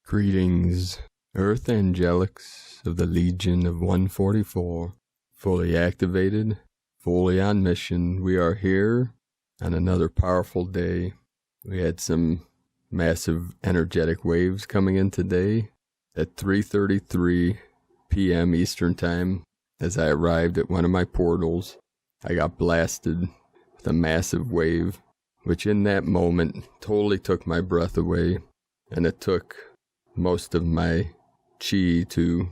Greetings, Earth Angelics of the Legion of 144, fully activated, fully on mission. We are here on another powerful day. We had some massive energetic waves coming in today at 3:33 p.m. Eastern Time. As I arrived at one of my portals, I got blasted with a massive wave, which in that moment totally took my breath away, and it took most of my chi to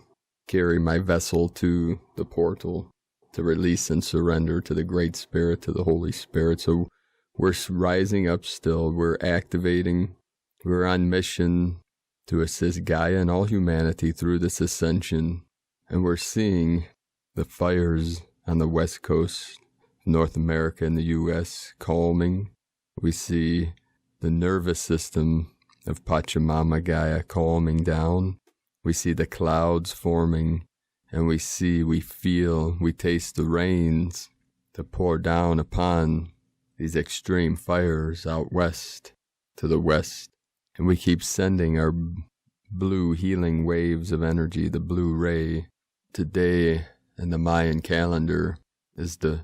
carry my vessel to the portal to release and surrender to the Great Spirit, to the Holy Spirit. So we're rising up still, we're activating, we're on mission to assist Gaia and all humanity through this ascension, and we're seeing the fires on the west coast, North America and the U.S. calming. We see the nervous system of Pachamama Gaia calming down. We see the clouds forming, and we feel, we taste the rains to pour down upon these extreme fires out west to the west. And we keep sending our blue healing waves of energy, the blue ray. Today in the Mayan calendar is the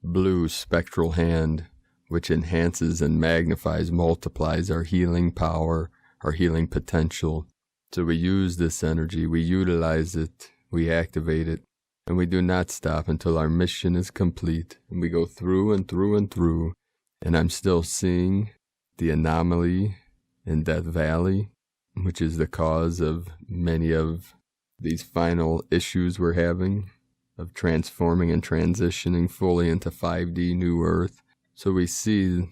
blue spectral hand, which enhances and magnifies, multiplies our healing power, our healing potential. So we use this energy, we utilize it, we activate it, and we do not stop until our mission is complete. And we go through and through and through, and I'm still seeing the anomaly in Death Valley, which is the cause of many of these final issues we're having of transforming and transitioning fully into 5D New Earth. So we send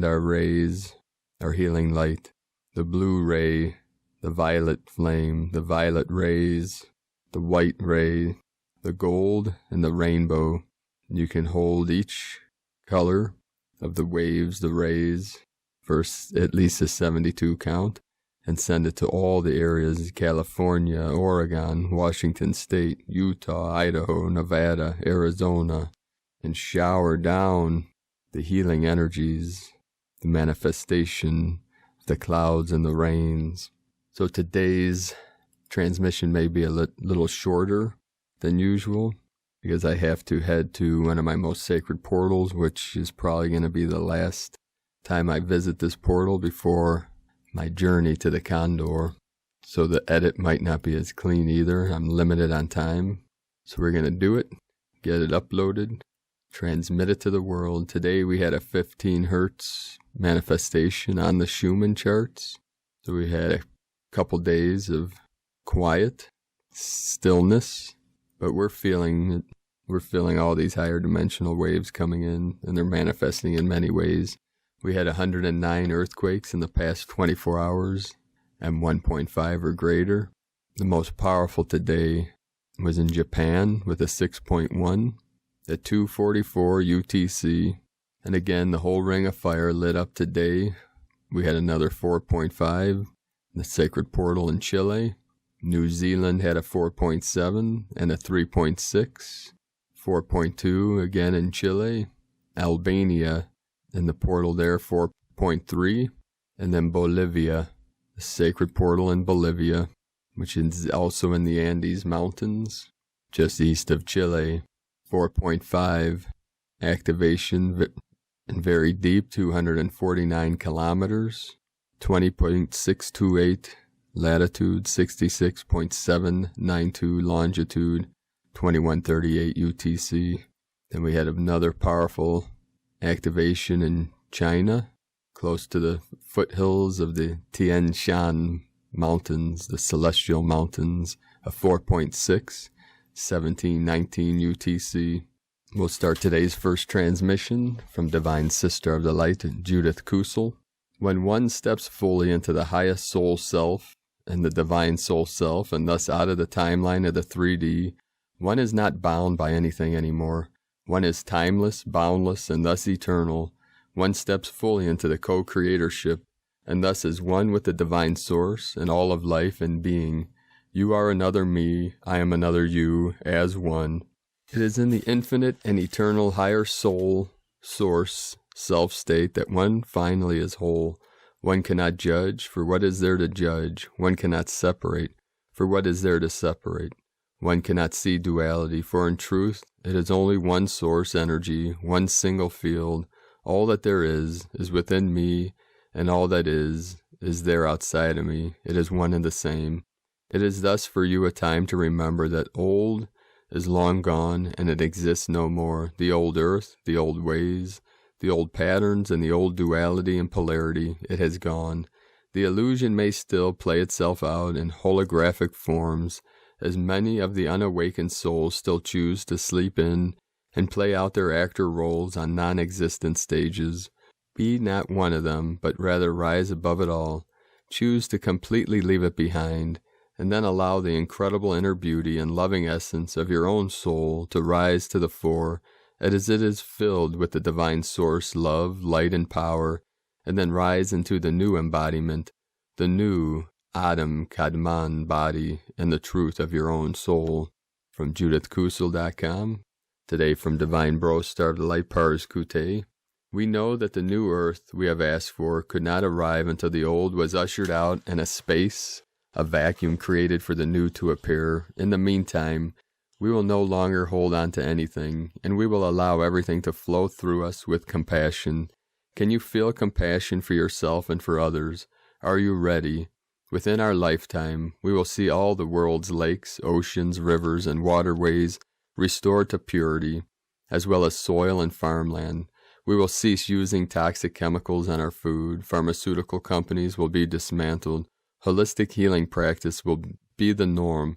our rays, our healing light, the blue ray, the violet flame, the violet rays, the white ray, the gold, and the rainbow. You can hold each color of the waves, the rays, for at least a 72 count, and send it to all the areas: California, Oregon, Washington State, Utah, Idaho, Nevada, Arizona, and shower down the healing energies, the manifestation of the clouds and the rains. So today's transmission may be a little shorter than usual, because I have to head to one of my most sacred portals, which is probably going to be the last time I visit this portal before my journey to the Condor. So the edit might not be as clean either. I'm limited on time. So we're going to do it, get it uploaded, transmit it to the world. Today we had a 15 hertz manifestation on the Schumann charts. So we had a couple days of quiet, stillness, but we're feeling all these higher dimensional waves coming in, and they're manifesting in many ways. We had 109 earthquakes in the past 24 hours, M1.5 or greater. The most powerful today was in Japan with a 6.1 at 2:44 UTC. And again, the whole ring of fire lit up today. We had another 4.5 in the sacred portal in Chile. New Zealand had a 4.7 and a 3.6. 4.2 again in Chile. Albania in the portal there, 4.3. And then Bolivia, the sacred portal in Bolivia, which is also in the Andes Mountains, just east of Chile, 4.5. Activation and very deep, 249 kilometers, 20.628 latitude, 66.792 longitude, 2138 UTC. Then we had another powerful activation in China, close to the foothills of the Tian Shan Mountains, the Celestial Mountains, a 4.6, 1719 UTC. We'll start today's first transmission from Divine Sister of the Light, Judith Kusel. When one steps fully into the highest soul self and the divine soul self, and thus out of the timeline of the 3D, one is not bound by anything anymore. One is timeless, boundless, and thus eternal. One steps fully into the co-creatorship, and thus is one with the divine source and all of life and being. You are another me, I am another you, as one. It is in the infinite and eternal higher soul, source, self-state that one finally is whole. One cannot judge, for what is there to judge? One cannot separate, for what is there to separate? One cannot see duality, for in truth it is only one source energy, one single field. All that there is within me, and all that is there outside of me. It is one and the same. It is thus for you a time to remember that old is long gone, and it exists no more. The old earth, the old ways, the old patterns, and the old duality and polarity, it has gone. The illusion may still play itself out in holographic forms, as many of the unawakened souls still choose to sleep in and play out their actor roles on non-existent stages. Be not one of them, but rather rise above it all. Choose to completely leave it behind, and then allow the incredible inner beauty and loving essence of your own soul to rise to the fore, as it is filled with the divine source, love, light, and power, and then rise into the new embodiment, the new Adam Kadman body, and the truth of your own soul. From JudithKusel.com. Today from Divine Bro Star of the Light Pars Kute. We know that the new earth we have asked for could not arrive until the old was ushered out and a vacuum created for the new to appear. In the meantime, we will no longer hold on to anything, and we will allow everything to flow through us with compassion. Can you feel compassion for yourself and for others? Are you ready? Within our lifetime, we will see all the world's lakes, oceans, rivers, and waterways restored to purity, as well as soil and farmland. We will cease using toxic chemicals on our food. Pharmaceutical companies will be dismantled. Holistic healing practice will be the norm.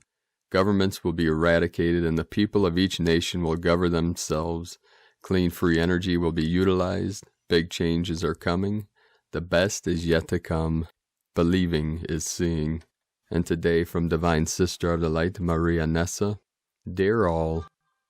Governments will be eradicated, and the people of each nation will govern themselves. Clean, free energy will be utilized. Big changes are coming. The best is yet to come. Believing is seeing. And today from Divine Sister of the Light, Maria Nessa. Dear all,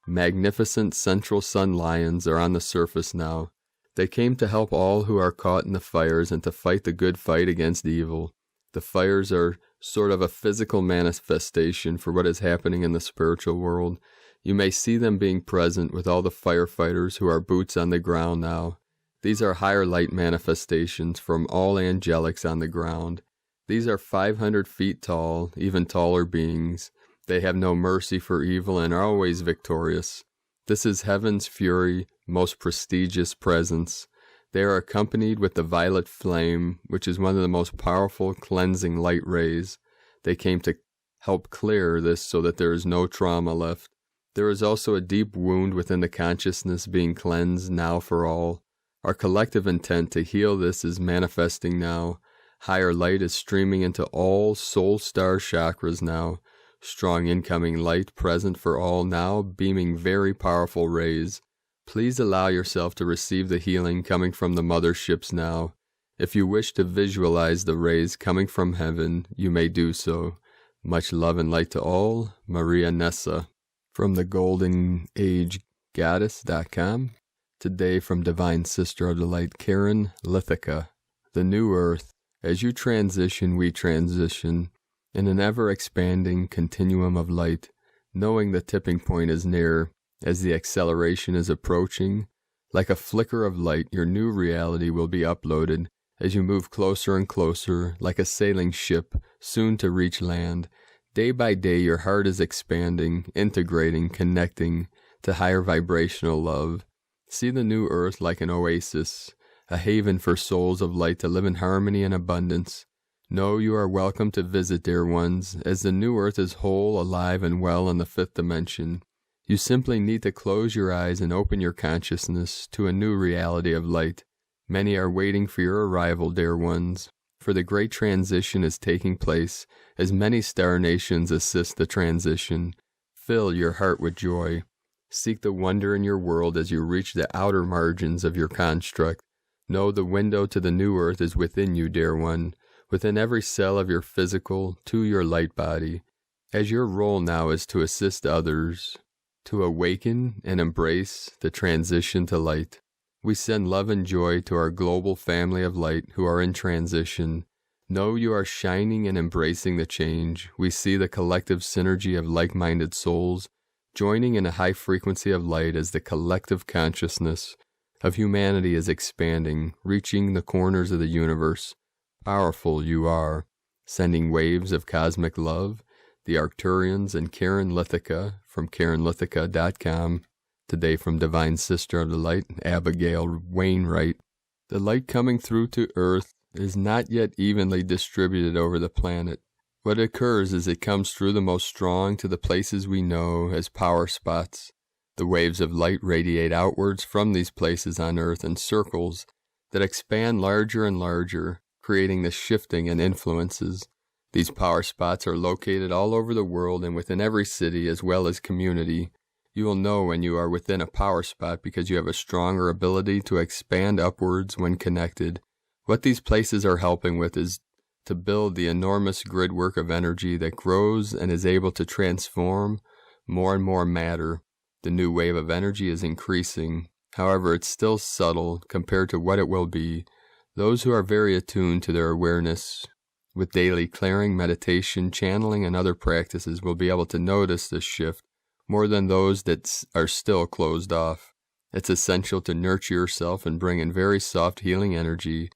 magnificent central sun lions are on the surface now. They came to help all who are caught in the fires and to fight the good fight against evil. The fires are sort of a physical manifestation for what is happening in the spiritual world. You may see them being present with all the firefighters who are boots on the ground now. These are higher light manifestations from all angelics on the ground. These are 500 feet tall, even taller beings. They have no mercy for evil and are always victorious. This is heaven's fury, most prestigious presence. They are accompanied with the violet flame, which is one of the most powerful cleansing light rays. They came to help clear this so that there is no trauma left. There is also a deep wound within the consciousness being cleansed now for all. Our collective intent to heal this is manifesting now. Higher light is streaming into all soul star chakras now. Strong incoming light present for all now, beaming very powerful rays. Please allow yourself to receive the healing coming from the motherships now. If you wish to visualize the rays coming from heaven, you may do so. Much love and light to all. Maria Nessa. From the Golden Age Goddess.com. Today from Divine Sister of the Light, Karen Lithica. The new earth. As you transition, we transition. In an ever-expanding continuum of light, knowing the tipping point is near, as the acceleration is approaching, like a flicker of light, your new reality will be uploaded as you move closer and closer, like a sailing ship, soon to reach land. Day by day, your heart is expanding, integrating, connecting to higher vibrational love. See the new earth like an oasis, a haven for souls of light to live in harmony and abundance. Know you are welcome to visit, dear ones, as the new earth is whole, alive, and well in the fifth dimension. You simply need to close your eyes and open your consciousness to a new reality of light. Many are waiting for your arrival, dear ones, for the great transition is taking place as many star nations assist the transition. Fill your heart with joy. Seek the wonder in your world as you reach the outer margins of your construct. Know the window to the new earth is within you, dear one. Within every cell of your physical, to your light body, as your role now is to assist others, to awaken and embrace the transition to light. We send love and joy to our global family of light who are in transition. Know you are shining and embracing the change. We see the collective synergy of like-minded souls, joining in a high frequency of light as the collective consciousness of humanity is expanding, reaching the corners of the universe. powerful you are, sending waves of cosmic love. The Arcturians and Karen Lithica from KarenLithica.com. Today from Divine Sister of the Light, Abigail Wainwright. The light coming through to Earth is not yet evenly distributed over the planet. What occurs is it comes through the most strong to the places we know as power spots. The waves of light radiate outwards from these places on Earth in circles that expand larger and larger, creating the shifting and influences. These power spots are located all over the world and within every city as well as community. You will know when you are within a power spot because you have a stronger ability to expand upwards when connected. What these places are helping with is to build the enormous grid work of energy that grows and is able to transform more and more matter. The new wave of energy is increasing. However, it's still subtle compared to what it will be. Those who are very attuned to their awareness with daily clearing, meditation, channeling, and other practices will be able to notice this shift more than those that are still closed off. It's essential to nurture yourself and bring in very soft healing energy,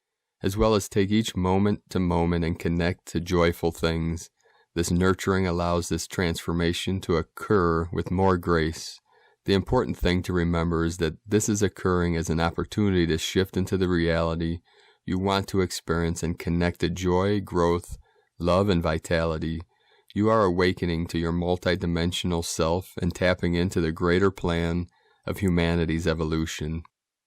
as well as take each moment to moment and connect to joyful things. This nurturing allows this transformation to occur with more grace. The important thing to remember is that this is occurring as an opportunity to shift into the reality you want to experience and connect to joy, growth, love, and vitality. You are awakening to your multidimensional self and tapping into the greater plan of humanity's evolution.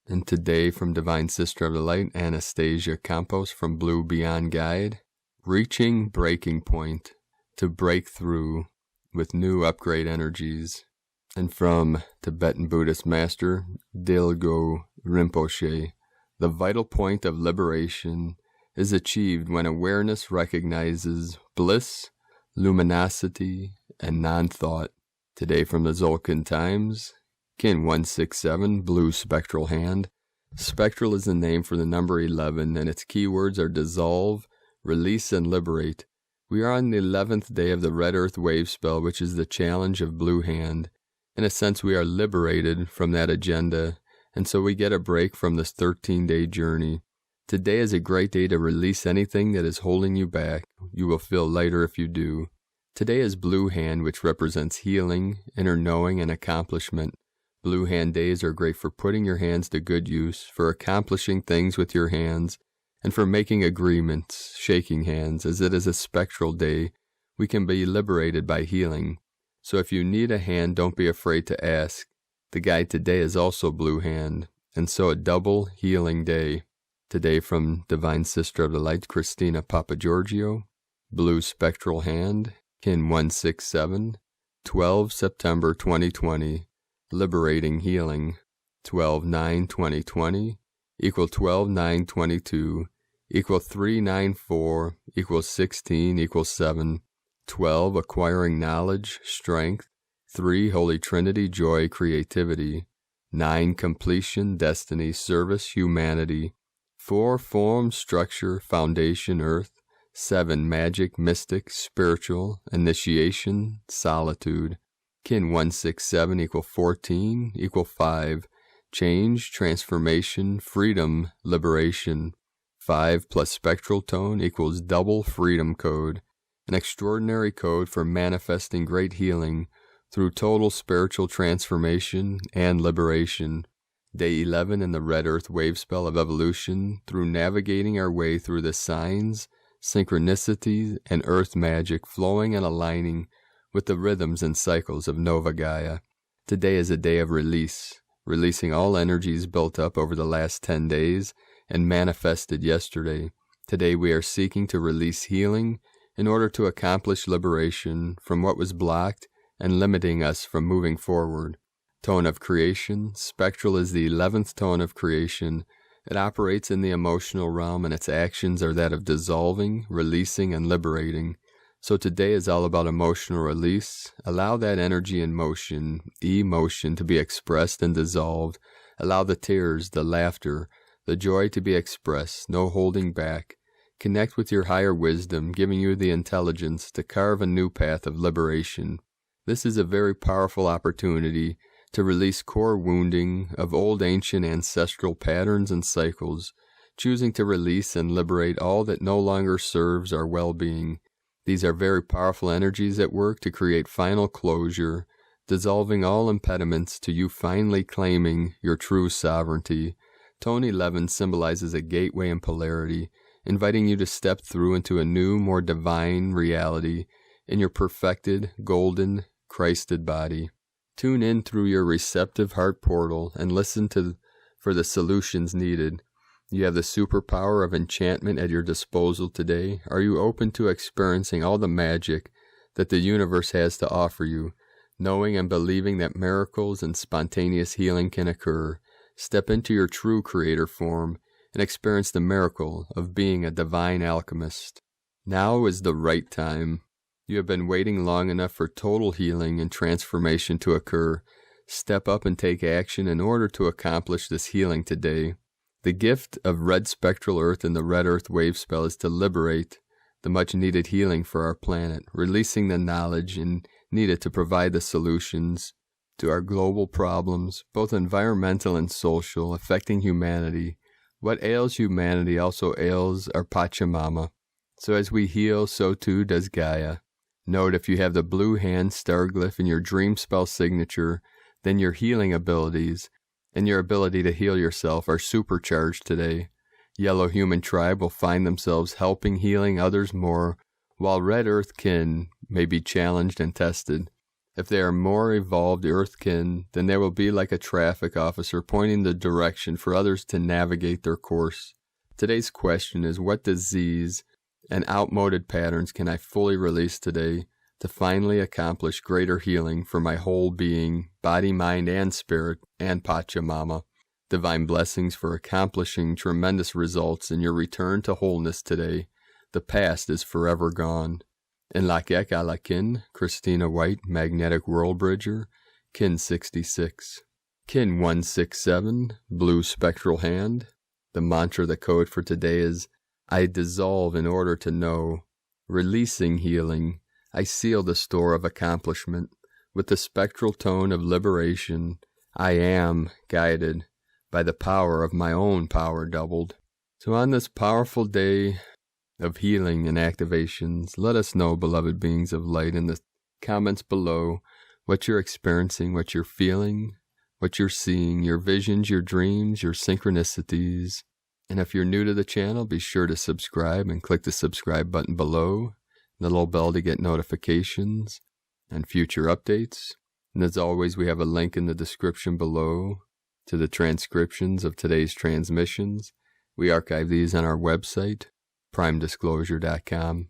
And today from Divine Sister of the Light, Anastasia Campos from Blue Beyond Guide, reaching breaking point to break through with new upgrade energies. And from Tibetan Buddhist Master Dilgo Rinpoche, the vital point of liberation is achieved when awareness recognizes bliss, luminosity, and non-thought. Today from the Zolkin Times, Kin 167, Blue Spectral Hand. Spectral is the name for the number 11, and its keywords are dissolve, release, and liberate. We are on the 11th day of the Red Earth Wave Spell, which is the challenge of Blue Hand. In a sense, we are liberated from that agenda, and so we get a break from this 13-day journey. Today is a great day to release anything that is holding you back. You will feel lighter if you do. Today is Blue Hand, which represents healing, inner knowing, and accomplishment. Blue Hand days are great for putting your hands to good use, for accomplishing things with your hands, and for making agreements, shaking hands. As it is a spectral day, we can be liberated by healing. So if you need a hand, don't be afraid to ask. The guide today is also Blue Hand, and so a double healing day. Today from Divine Sister of the Light, Christina Papagiorgio, Blue Spectral Hand, Kin 167, 12 September 2020, Liberating Healing, 12/9/2020, equal 12/9/22, equal 394, equal 16, equal 7, 12 Acquiring Knowledge, Strength, 3 Holy Trinity, Joy, Creativity, 9 Completion, Destiny, Service, Humanity, 4 Form, Structure, Foundation, Earth, 7 Magic, Mystic, Spiritual, Initiation, Solitude. Kin 167 equal 14, equal 5, Change, Transformation, Freedom, Liberation. 5 plus Spectral Tone equals Double Freedom Code, an extraordinary code for manifesting great healing through total spiritual transformation and liberation. Day 11 in the Red Earth Wave Spell of Evolution, through navigating our way through the signs, synchronicities, and earth magic flowing and aligning with the rhythms and cycles of Nova Gaia. Today is a day of release, releasing all energies built up over the last 10 days and manifested yesterday. Today we are seeking to release healing in order to accomplish liberation from what was blocked and limiting us from moving forward. Tone of creation. Spectral is the 11th tone of creation. It operates in the emotional realm, and its actions are that of dissolving, releasing, and liberating. So today is all about emotional release. Allow that energy in motion, emotion, to be expressed and dissolved. Allow the tears, the laughter, the joy to be expressed, no holding back. Connect with your higher wisdom, giving you the intelligence to carve a new path of liberation. This is a very powerful opportunity to release core wounding of old ancient ancestral patterns and cycles. choosing to release and liberate all that no longer serves our well-being. These are very powerful energies at work to create final closure, dissolving all impediments to you finally claiming your true sovereignty. Tone 11 symbolizes a gateway in polarity, inviting you to step through into a new, more divine reality in your perfected, golden, Christed body. Tune in through your receptive heart portal and listen for the solutions needed. You have the superpower of enchantment at your disposal today. Are you open to experiencing all the magic that the universe has to offer you, knowing and believing that miracles and spontaneous healing can occur? Step into your true creator form and experience the miracle of being a divine alchemist. Now is the right time. You have been waiting long enough for total healing and transformation to occur. Step up and take action in order to accomplish this healing today. The gift of red spectral earth and the red earth wave spell is to liberate the much-needed healing for our planet, releasing the knowledge needed to provide the solutions to our global problems, both environmental and social, affecting humanity. What ails humanity also ails our Pachamama. So as we heal, so too does Gaia. Note, if you have the blue hand star glyph in your dream spell signature, then your healing abilities and your ability to heal yourself are supercharged today. Yellow human tribe will find themselves helping healing others more, while red earth kin may be challenged and tested. If they are more evolved earth kin, then they will be like a traffic officer pointing the direction for others to navigate their course. Today's question is, what disease and outmoded patterns can I fully release today to finally accomplish greater healing for my whole being, body, mind, and spirit, and Pachamama? Divine blessings for accomplishing tremendous results in your return to wholeness today. The past is forever gone. In Lakek Alakin, Christina White, Magnetic World Bridger, Kin 66. Kin 167, Blue Spectral Hand. The mantra, the code for today is, I dissolve in order to know. Releasing healing, I seal the store of accomplishment. With the spectral tone of liberation, I am guided by the power of my own power doubled. So on this powerful day of healing and activations, let us know, beloved beings of light, in the comments below what you're experiencing, what you're feeling, what you're seeing, your visions, your dreams, your synchronicities. And if you're new to the channel, be sure to subscribe and click the subscribe button below, the little bell to get notifications and future updates. And as always, we have a link in the description below to the transcriptions of today's transmissions. We archive these on our website, primedisclosure.com.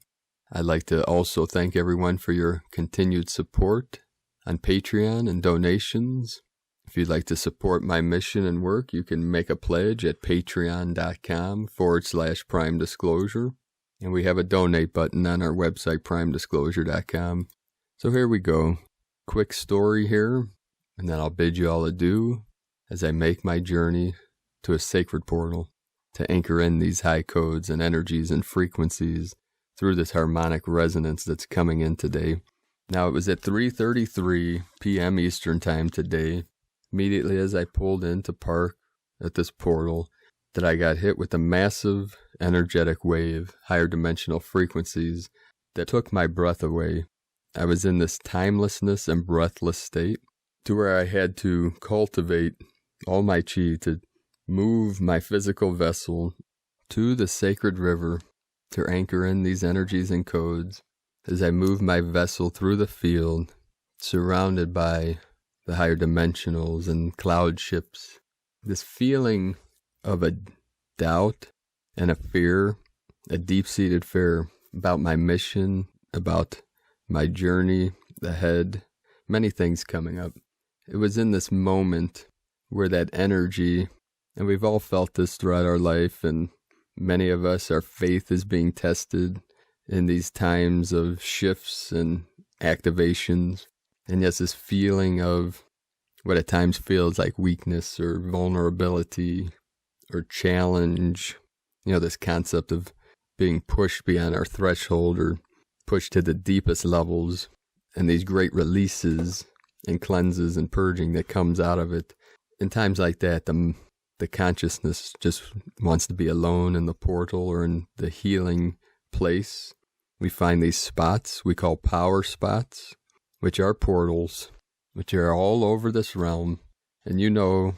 I'd like to also thank everyone for your continued support on Patreon and donations. If you'd like to support my mission and work, you can make a pledge at patreon.com/primedisclosure. And we have a donate button on our website, primedisclosure.com. So here we go. Quick story here, and then I'll bid you all adieu as I make my journey to a sacred portal to anchor in these high codes and energies and frequencies through this harmonic resonance that's coming in today. Now, it was at 3:33 p.m. Eastern Time today, immediately as I pulled in to park at this portal, that I got hit with a massive energetic wave, higher dimensional frequencies that took my breath away. I was in this timelessness and breathless state to where I had to cultivate all my chi to move my physical vessel to the sacred river to anchor in these energies and codes as I move my vessel through the field, surrounded by the higher dimensionals and cloud ships. This feeling of a doubt and a fear, a deep-seated fear about my mission, about my journey ahead, many things coming up. It was in this moment where that energy, and we've all felt this throughout our life, and many of us, our faith is being tested in these times of shifts and activations. And yes, this feeling of what at times feels like weakness or vulnerability or challenge, this concept of being pushed beyond our threshold or pushed to the deepest levels, and these great releases and cleanses and purging that comes out of it. In times like that, the the consciousness just wants to be alone in the portal or in the healing place, we find these spots we call power spots, which are portals, which are all over this realm. And you know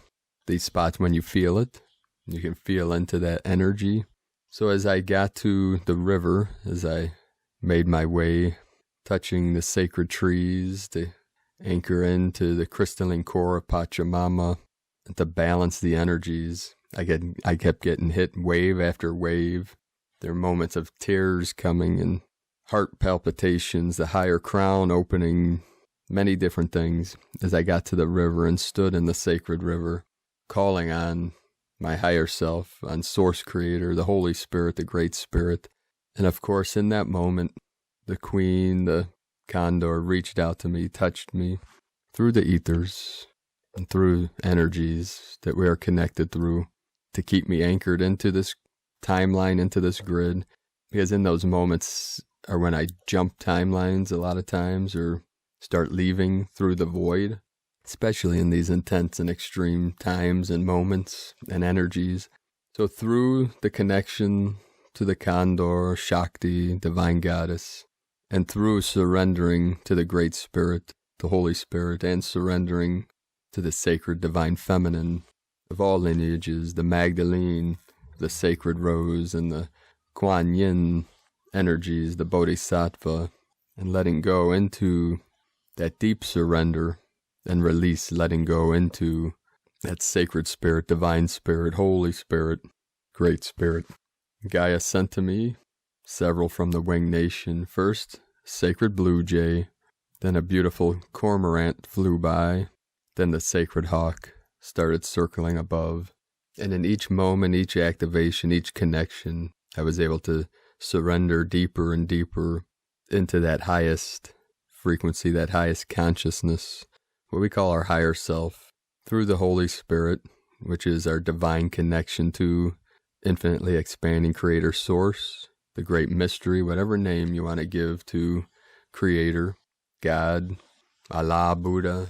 these spots when you feel it. You can feel into that energy. So as I got to the river, as I made my way, touching the sacred trees to anchor into the crystalline core of Pachamama, and to balance the energies, I kept getting hit wave after wave. There are moments of tears coming and heart palpitations, the higher crown opening, many different things as I got to the river and stood in the sacred river, calling on my higher self, on Source Creator, the Holy Spirit, the Great Spirit. And of course, in that moment, the Queen, the Condor, reached out to me, touched me through the ethers and through energies that we are connected through to keep me anchored into this timeline, into this grid. Because in those moments are when I jump timelines a lot of times or start leaving through the void, especially in these intense and extreme times and moments and energies. So through the connection to the Condor, Shakti, Divine Goddess, and through surrendering to the Great Spirit, the Holy Spirit, and surrendering to the sacred Divine Feminine of all lineages, the Magdalene, the Sacred Rose, and the Kuan Yin energies, the Bodhisattva, and letting go into that deep surrender and release, letting go into that sacred spirit, divine spirit, Holy Spirit, Great Spirit. Gaia sent to me several from the winged nation. First, sacred blue jay, then a beautiful cormorant flew by, then the sacred hawk started circling above. And in each moment, each activation, each connection, I was able to surrender deeper and deeper into that highest frequency, that highest consciousness, what we call our higher self, through the Holy Spirit, which is our divine connection to infinitely expanding Creator Source, the great mystery, whatever name you want to give to Creator, God, Allah, Buddha.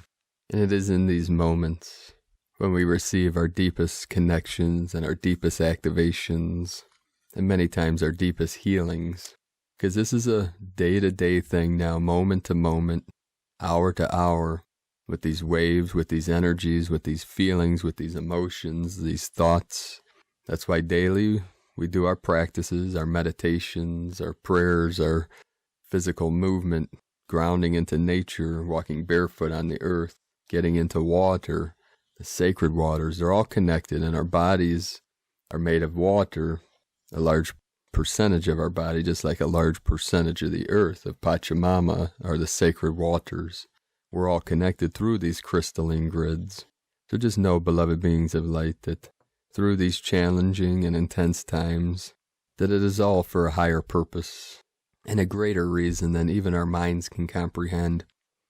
And it is in these moments when we receive our deepest connections and our deepest activations, and many times our deepest healings. Because this is a day-to-day thing now, moment to moment, hour to hour, with these waves, with these energies, with these feelings, with these emotions, these thoughts. That's why daily we do our practices, our meditations, our prayers, our physical movement, grounding into nature, walking barefoot on the earth, getting into water, the sacred waters. They're all connected, and our bodies are made of water, a large percentage of our body, just like a large percentage of the earth, of Pachamama, are the sacred waters. We're all connected through these crystalline grids. So just know, beloved beings of light, that through these challenging and intense times, that it is all for a higher purpose and a greater reason than even our minds can comprehend.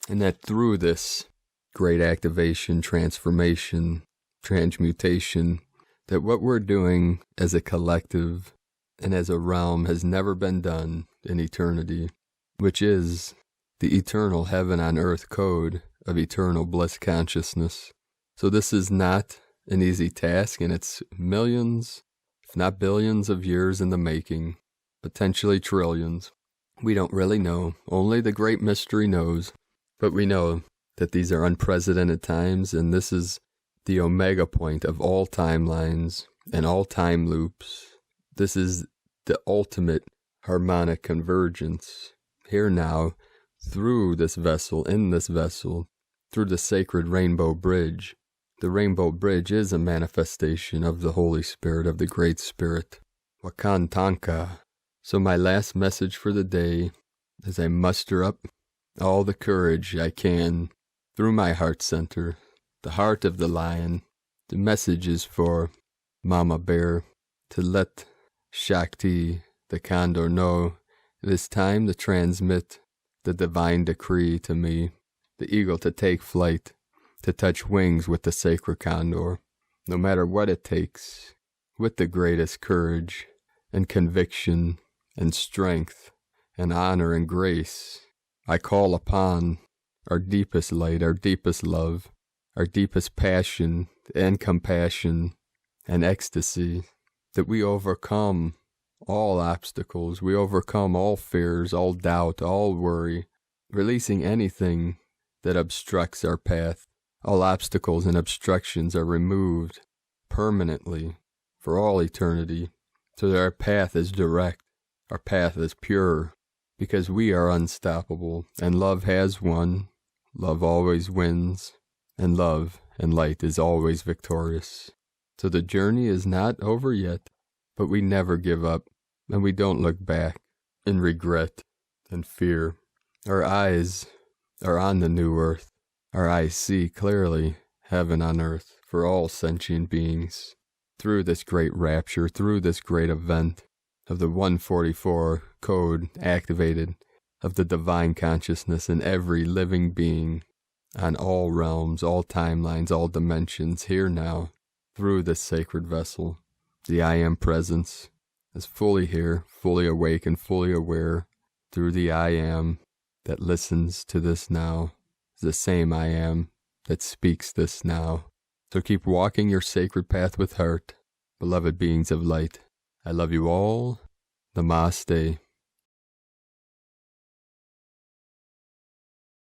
And that through this great activation, transformation, transmutation, that what we're doing as a collective and as a realm has never been done in eternity, which is the eternal heaven on earth code of eternal bliss consciousness. So this is not an easy task, and it's millions, if not billions of years in the making, potentially trillions. We don't really know. Only the great mystery knows. But we know that these are unprecedented times, and this is the omega point of all timelines and all time loops. This is the ultimate harmonic convergence, here now, through this vessel, in this vessel, through the sacred rainbow bridge. The rainbow bridge is a manifestation of the Holy Spirit, of the Great Spirit, Wakantanka. So my last message for the day, as I muster up all the courage I can through my heart center, the heart of the lion, the message is for Mama Bear to let Shakti, the Condor, know it is time to transmit the divine decree to me, the eagle to take flight, to touch wings with the sacred Condor, no matter what it takes, with the greatest courage and conviction and strength and honor and grace. I call upon our deepest light, our deepest love, our deepest passion and compassion and ecstasy, that we overcome all obstacles, we overcome all fears, all doubt, all worry, releasing anything that obstructs our path. All obstacles and obstructions are removed permanently for all eternity, so that our path is direct, our path is pure, because we are unstoppable, and love has won, love always wins, and love and light is always victorious. So the journey is not over yet, but we never give up, and we don't look back in regret and fear. Our eyes are on the new earth. Our eyes see clearly heaven on earth for all sentient beings. Through this great rapture, through this great event of the 144 code activated of the divine consciousness in every living being on all realms, all timelines, all dimensions, here now, through this sacred vessel, the I Am presence is fully here, fully awake and fully aware through the I Am that listens to this now, the same I Am that speaks this now. So keep walking your sacred path with heart, beloved beings of light. I love you all. Namaste.